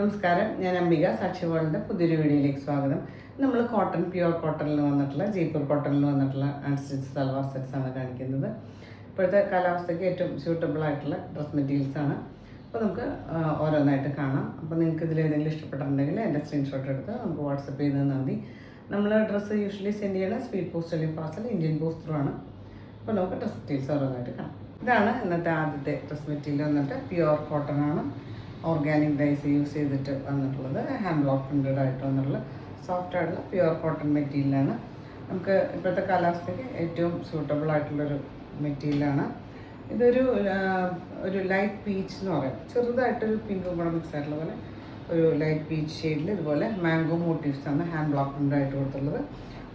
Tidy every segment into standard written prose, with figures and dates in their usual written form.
നമസ്കാരം, ഞാൻ അംബിക. സാക്ഷി വേൾഡിൻ്റെ പുതിയൊരു വീഡിയോയിലേക്ക് സ്വാഗതം. നമ്മൾ പ്യുവർ കോട്ടണിൽ വന്നിട്ടുള്ള ജയ്പൂർ കോട്ടണിൽ വന്നിട്ടുള്ള അൺസ്റ്റിച്ച് സൽവാർ സെറ്റ്സ് ആണ് കാണിക്കുന്നത്. ഇപ്പോഴത്തെ കാലാവസ്ഥയ്ക്ക് ഏറ്റവും സ്യൂട്ടബിൾ ആയിട്ടുള്ള ഡ്രസ് മെറ്റീരിയൽസ് ആണ്. അപ്പോൾ നമുക്ക് ഓരോന്നായിട്ട് കാണാം. അപ്പോൾ നിങ്ങൾക്ക് ഇതിലേതെങ്കിലും ഇഷ്ടപ്പെട്ടിട്ടുണ്ടെങ്കിൽ എൻ്റെ സ്ക്രീൻഷോട്ട് എടുത്ത് നമുക്ക് വാട്സപ്പ് ചെയ്ത് തന്നാൽ മതി. നമ്മൾ ഡ്രസ്സ് യൂഷ്വലി സെൻഡ് ചെയ്യണ സ്പീഡ് പോസ്റ്റ് അല്ലെങ്കിൽ പാർസൽ ഇന്ത്യൻ പോസ്റ്റ് ത്രൂ ആണ്. അപ്പോൾ നമുക്ക് ഡ്രസ് മെറ്റീരിയൽസ് ഓരോന്നായിട്ട് കാണാം. ഇതാണ് ഇന്നത്തെ ആദ്യത്തെ ഡ്രസ് മെറ്റീരിയൽ വന്നിട്ട് പ്യുവർ കോട്ടൺ ആണ്. ഓർഗാനിക് ഡൈസ് യൂസ് ചെയ്തിട്ട് വന്നിട്ടുള്ളത് ഹാൻഡ് ബ്ലോക്ക് പ്രിൻറ്റഡ് ആയിട്ട് വന്നിട്ടുള്ള സോഫ്റ്റ് ആയിട്ടുള്ള പ്യുവർ കോട്ടൺ മെറ്റീരിയലാണ്. നമുക്ക് ഇപ്പോഴത്തെ കാലാവസ്ഥയ്ക്ക് ഏറ്റവും സ്യൂട്ടബിൾ ആയിട്ടുള്ളൊരു മെറ്റീരിയലാണ്. ഇതൊരു ലൈറ്റ് പീച്ച് എന്ന് പറയും, ചെറുതായിട്ടൊരു പിങ്കും കൂടെ മിക്സ് ആയിട്ടുള്ള പോലെ ഒരു ലൈറ്റ് പീച്ച് ഷെയ്ഡിൽ ഇതുപോലെ മാംഗോ മോട്ടീവ്സ് ആണ് ഹാൻഡ് ബ്ലോക്ക് പ്രിൻ്റ് ആയിട്ട് കൊടുത്തിട്ടുള്ളത്.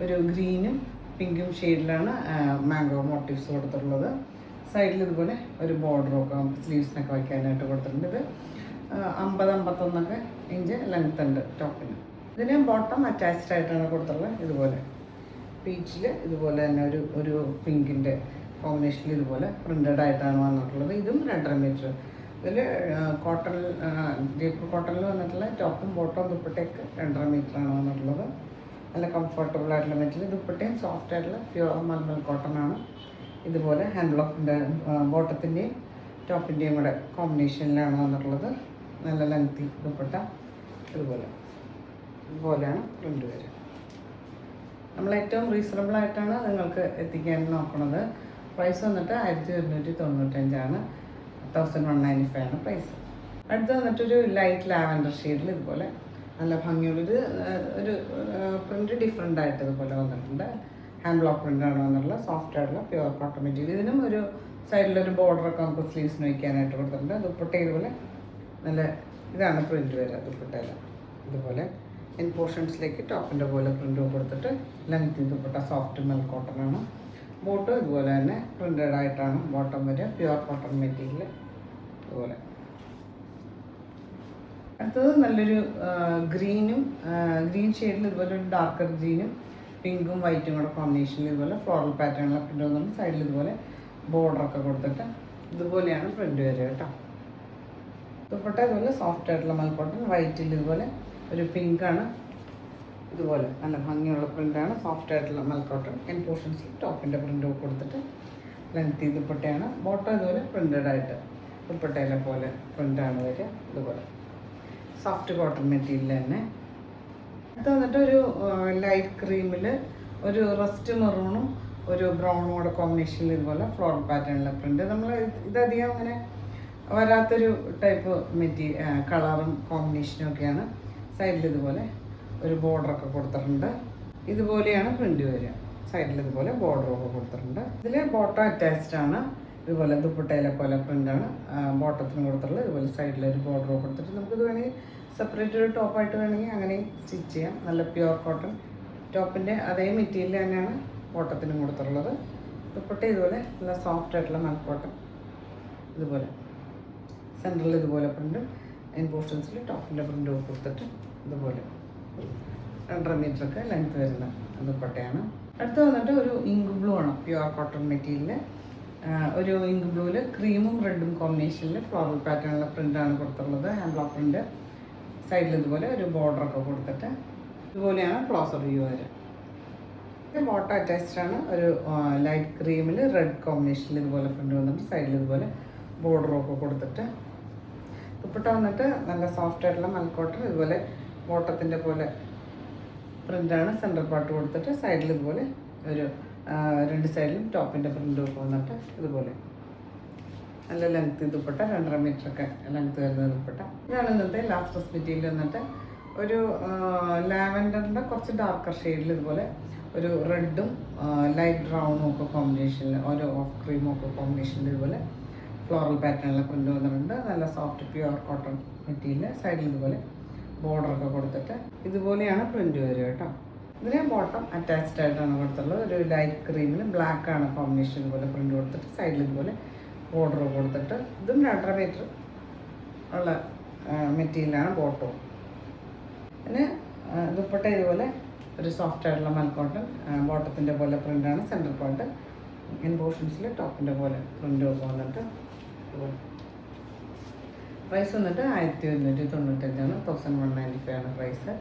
ഒരു ഗ്രീനും പിങ്കും ഷെയ്ഡിലാണ് മാംഗോ മോട്ടീവ്സ് കൊടുത്തിട്ടുള്ളത്. സൈഡിൽ ഇതുപോലെ ഒരു ബോർഡറൊക്കെ നമുക്ക് സ്ലീവ്സിനൊക്കെ വയ്ക്കാനായിട്ട് കൊടുത്തിട്ടുണ്ട്. ഇത് 50-51 ഇഞ്ച് ലെങ്ത് ഉണ്ട് ടോപ്പിന്. ഇതിന് ബോട്ടം അറ്റാച്ച്ഡ് ആയിട്ടാണ് കൊടുത്തിട്ടുള്ളത്. ഇതുപോലെ പീച്ചിൽ ഇതുപോലെ തന്നെ ഒരു പിങ്കിൻ്റെ കോമ്പിനേഷനിൽ ഇതുപോലെ പ്രിൻ്റഡ് ആയിട്ടാണ് വന്നിട്ടുള്ളത്. ഇതും 2.5 മീറ്റർ. ഇതിൽ ജയ്പൂർ കോട്ടണിൽ വന്നിട്ടുള്ള ടോപ്പും ബോട്ടവും ദുപ്പട്ടയൊക്കെ 2.5 മീറ്ററാണ് വന്നിട്ടുള്ളത്. നല്ല കംഫർട്ടബിൾ ആയിട്ടുള്ള മെറ്റീരിയൽ. ദുപ്പട്ടയും സോഫ്റ്റ് ആയിട്ടുള്ള പ്യുവർ മൽമൽ കോട്ടൺ ആണ്. ഇതുപോലെ ഹാൻഡ് ബ്ലോക്കിൻ്റെ ബോട്ടത്തിൻ്റെയും ടോപ്പിൻ്റെയും കൂടെ കോമ്പിനേഷനിലാണ് വന്നിട്ടുള്ളത്. നല്ല ലെങ്തി ദുപ്പട്ട ഇതുപോലെയാണ് പ്രിൻ്റ് വരിക. നമ്മൾ ഏറ്റവും റീസണബിൾ ആയിട്ടാണ് നിങ്ങൾക്ക് എത്തിക്കാൻ നോക്കുന്നത്. പ്രൈസ് വന്നിട്ട് 1295 1195 ആണ് പ്രൈസ്. അടുത്ത് വന്നിട്ടൊരു ലൈറ്റ് ലാവൻഡർ ഷെയ്ഡിൽ ഇതുപോലെ നല്ല ഭംഗിയുള്ളൊരു പ്രിൻ്റ് ഡിഫറെൻ്റ് ആയിട്ട് ഇതുപോലെ വന്നിട്ടുണ്ട്. ഹാൻഡ് ബ്ലോക്ക് പ്രിൻ്റാണ് വന്നിട്ടുള്ള സോഫ്റ്റ് ആയിട്ടുള്ള പ്യുവർ കോട്ടൺ മെറ്റീരിയൽ. ഇതിനും ഒരു സൈഡിലൊരു ബോർഡറൊക്കെ നമുക്ക് സ്ലീവ്സിന് വയ്ക്കാനായിട്ട് കൊടുത്തിട്ടുണ്ട്. ദുപ്പട്ട ഇതുപോലെ നല്ല ഇതാണ് പ്രിൻ്റ് വരിക. ദുപ്പട്ടയില ഇതുപോലെ എൻ പോർഷൻസിലേക്ക് ടോപ്പിൻ്റെ പോലെ പ്രിൻ്റ് കൊടുത്തിട്ട് ലെങ്ത് ദുപ്പട്ട സോഫ്റ്റ് മെൽ കോട്ടൺ ആണ്. ബോട്ടും ഇതുപോലെ തന്നെ പ്രിൻ്റഡ് ആയിട്ടാണ് ബോട്ടം വരിക. പ്യുവർ കോട്ടൺ മെറ്റീരിയൽ ഇതുപോലെ. അടുത്തത് നല്ലൊരു ഗ്രീൻ ഷെയ്ഡിൽ ഇതുപോലെ ഒരു ഡാർക്കർ ഗ്രീനും പിങ്കും വൈറ്റും കൂടെ കോമ്പിനേഷനിൽ ഇതുപോലെ ഫ്ലോറൽ പാറ്റേണിലെ പ്രിൻ്റ് വന്നിട്ട് സൈഡിൽ ഇതുപോലെ ബോർഡറൊക്കെ കൊടുത്തിട്ട് ഇതുപോലെയാണ് പ്രിൻ്റ് വരിക കേട്ടോ. ദുപ്പട്ട ഇതുപോലെ സോഫ്റ്റ് ആയിട്ടുള്ള മൽക്കോട്ടൺ വൈറ്റിൽ ഇതുപോലെ ഒരു പിങ്കാണ്. ഇതുപോലെ നല്ല ഭംഗിയുള്ള പ്രിൻ്റാണ് സോഫ്റ്റ് ആയിട്ടുള്ള മൽക്കോട്ടൺ. എൻ പോർഷൻസിൽ ടോപ്പിൻ്റെ പ്രിൻ്റ് കൊടുത്തിട്ട് ലെങ്തി ദുപ്പട്ടയാണ്. ബോട്ടം ഇതുപോലെ പ്രിൻ്റഡ് ആയിട്ട് ദുപ്പട്ടയിലെ പോലെ പ്രിൻ്റാണ് വരിക. ഇതുപോലെ സോഫ്റ്റ് കോട്ടൺ മെറ്റീരിയൽ തന്നെ. അടുത്ത് വന്നിട്ട് ഒരു ലൈറ്റ് ക്രീമിൽ ഒരു റസ്റ്റ് മെറൂണും ഒരു ബ്രൗണും കൂടെ കോമ്പിനേഷനിൽ ഇതുപോലെ ഫ്ലോറൽ പാറ്റേണിലെ പ്രിൻ്റ്. നമ്മൾ ഇതധികം അങ്ങനെ വരാത്തൊരു ടൈപ്പ് കളറും കോമ്പിനേഷനും ഒക്കെയാണ്. സൈഡിൽ ഇതുപോലെ ഒരു ബോർഡറൊക്കെ കൊടുത്തിട്ടുണ്ട്. ഇതുപോലെയാണ് പ്രിൻ്റ് വരിക. സൈഡിൽ ഇതുപോലെ ബോർഡറൊക്കെ കൊടുത്തിട്ടുണ്ട്. ഇതിൽ ബോട്ടം അറ്റാച്ച്ഡ് ആണ്. ഇതുപോലെ ദുപ്പട്ടയിലെ പോലെ പ്രിൻ്റാണ് ബോട്ടത്തിന് കൊടുത്തിട്ടുള്ളത്. ഇതുപോലെ സൈഡിലൊരു ബോർഡറൊക്കെ കൊടുത്തിട്ട് നമുക്കിത് വേണമെങ്കിൽ സെപ്പറേറ്റ് ഒരു ടോപ്പായിട്ട് വേണമെങ്കിൽ അങ്ങനെ സ്റ്റിച്ച് ചെയ്യാം. നല്ല പ്യുവർ കോട്ടൺ ടോപ്പിൻ്റെ അതേ മെറ്റീരിയൽ തന്നെയാണ് ബോട്ടത്തിനും കൊടുത്തിട്ടുള്ളത്. ദുപ്പട്ട ഇതുപോലെ നല്ല സോഫ്റ്റ് ആയിട്ടുള്ള മൽ കോട്ടൺ. ഇതുപോലെ സെൻറ്ററിൽ ഇതുപോലെ പ്രിൻറ്റും എൻ പോർഷൻസിൽ ടോപ്പിൻ്റെ പ്രിൻറ്റും കൊടുത്തിട്ട് ഇതുപോലെ 2.5 മീറ്ററൊക്കെ ലെങ്ത് വരുന്ന ദുപ്പട്ടയാണ്. അടുത്ത് വന്നിട്ട് ഒരു ഇങ്ക് ബ്ലൂ ആണ് പ്യുവർ കോട്ടൺ മെറ്റീരിയൽ. ഒരു ഇങ്ക് ബ്ലൂവിൽ ക്രീമും റെഡും കോമ്പിനേഷനിൽ ഫ്ലോറൽ പാറ്റേണിലെ പ്രിൻ്റാണ് കൊടുത്തിട്ടുള്ളത്. Hand block print. സൈഡിൽ ഇതുപോലെ ഒരു ബോർഡറൊക്കെ കൊടുത്തിട്ട് ഇതുപോലെയാണ് ക്ലോസർ വ്യൂ വരിക. ബോട്ടം അറ്റാച്ച്ഡ് ആണ്. ഒരു ലൈറ്റ് ക്രീമിൽ റെഡ് കോമ്പിനേഷനിൽ ഇതുപോലെ പ്രിൻ്റ് വന്നിട്ട് സൈഡിൽ ഇതുപോലെ ബോർഡറൊക്കെ കൊടുത്തിട്ട് ദുപ്പട്ട വന്നിട്ട് നല്ല സോഫ്റ്റ് ആയിട്ടുള്ള മൽക്കോട്ടൺ. ഇതുപോലെ ബോട്ടത്തിൻ്റെ പോലെ പ്രിൻ്റാണ് സെൻട്രൽ പാർട്ട് കൊടുത്തിട്ട് സൈഡിൽ ഇതുപോലെ ഒരു 2 സൈഡിലും ടോപ്പിൻ്റെ പ്രിൻ്റൊക്കെ വന്നിട്ട് ഇതുപോലെ നല്ല ലെങ്ത് ദുപ്പട്ട 2.5 മീറ്ററൊക്കെ ലെങ്ത് വരുന്ന ദുപ്പട്ട. ഇതാണ് ഇന്നത്തെ ലാസ്റ്റ് ഡ്രസ് മെറ്റീരിയൽ. എന്നിട്ട് ഒരു ലാവൻഡറിൻ്റെ കുറച്ച് ഡാർക്കർ ഷെയ്ഡിൽ ഇതുപോലെ ഒരു റെഡും ലൈറ്റ് ബ്രൗണും ഒക്കെ കോമ്പിനേഷനിൽ ഒരു ഓഫ് ക്രീമും ഒക്കെ കോമ്പിനേഷനിൽ ഇതുപോലെ ഫ്ലോറൽ പാറ്റേണിലെ പ്രിൻ്റ് വന്നിട്ടുണ്ട്. നല്ല സോഫ്റ്റ് പ്യുവർ കോട്ടൺ മെറ്റീരിയൽ. സൈഡിൽ ഇതുപോലെ ബോർഡറൊക്കെ കൊടുത്തിട്ട് ഇതുപോലെയാണ് പ്രിൻ്റ് വരിക കേട്ടോ. ഇതിന് ബോട്ടം അറ്റാച്ച്ഡ് ആയിട്ടാണ് കൊടുത്തുള്ളത്. ഒരു ലൈറ്റ് ക്രീമിൽ ബ്ലാക്ക് ആണ് കോമ്പിനേഷൻ ഇതുപോലെ പ്രിൻ്റ് കൊടുത്തിട്ട് സൈഡിൽ ഇതുപോലെ ബോർഡർ കൊടുത്തിട്ട് ഇതും 2.5 മീറ്റർ ഉള്ള മെറ്റീരിയലാണ് ബോട്ടവും. പിന്നെ ദുപ്പട്ട ഇതുപോലെ ഒരു സോഫ്റ്റ് ആയിട്ടുള്ള മൽക്കോട്ടൺ. ബോട്ടത്തിൻ്റെ പോലെ പ്രിൻ്റാണ് സെൻറ്റർ പാർട്ട്. എൻ പോർഷൻസിൽ ടോപ്പിൻ്റെ പോലെ പ്രിൻ്റ് വന്നിട്ട് പ്രൈസ് വന്നിട്ട് 1195 1195 ആണ് പ്രൈസ്.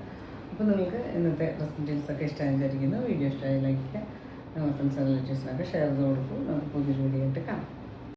അപ്പോൾ നിങ്ങൾക്ക് ഇന്നത്തെ ഡ്രസ് ഡീറ്റെയിൽസൊക്കെ ഇഷ്ടമായി വിചാരിക്കുന്നു. വീഡിയോ ഇഷ്ടമായി ലൈക്ക് ചെയ്യുക, നിങ്ങളുടെ ഫ്രണ്ട്സ് റിലേറ്റീവ്സിനൊക്കെ ഷെയർ ചെയ്ത് കൊടുക്കും. നമുക്ക് പുതിയൊരു വീഡിയോ ആയിട്ട് കാണാം.